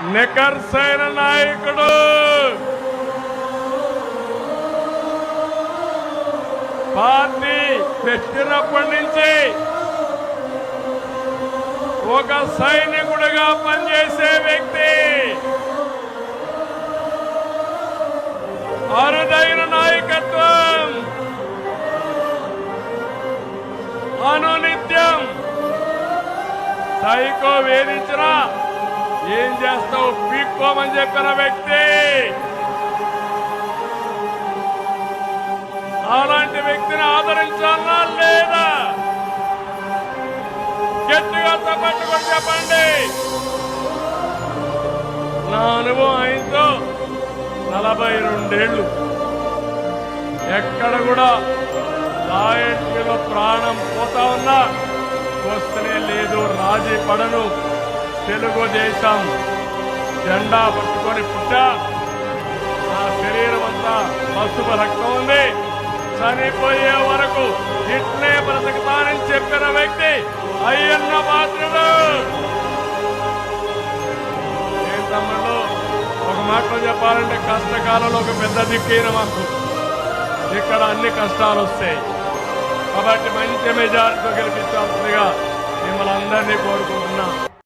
నికర్సైన నాయకుడు, పార్టీ పెట్టినప్పటి నుంచి ఒక సైనికుడిగా పనిచేసే వ్యక్తి, అరుదైన నాయకత్వం, అనునిత్యం సైకో వేధించినా ఏం చేస్తావు పీక్కోమని చెప్పిన వ్యక్తి. అలాంటి వ్యక్తిని ఆదరించాలా లేదా? గట్టిగా తప్పట్టుకొని చెప్పండి. నా అనుభవం ఆయనతో 42 ఏళ్ళు. ఎక్కడ కూడా లాయల్టీలో ప్రాణం పోతా ఉన్నా వస్తనే లేదు, రాజీ పడను. తెలుగుదేశం జెండా పట్టుకొని పుట్టా. నా శరీరం అంతా పసుపు రక్తం ఉంది. చనిపోయే వరకు ఇట్లే బ్రతుకుతానని చెప్పిన వ్యక్తి అయ్యన్న పాత్రుడు. ఏం తమ్ముళ్ళు, ఒక మాటలో చెప్పాలంటే కష్టకాలంలో ఒక పెద్ద దిక్కైన మాకు ఇక్కడ అన్ని కష్టాలు వస్తాయి. కాబట్టి మంచి మెజారిటీతో గెలిపించాల్సిందిగా మిమ్మల్ని అందరినీ కోరుకుంటున్నా.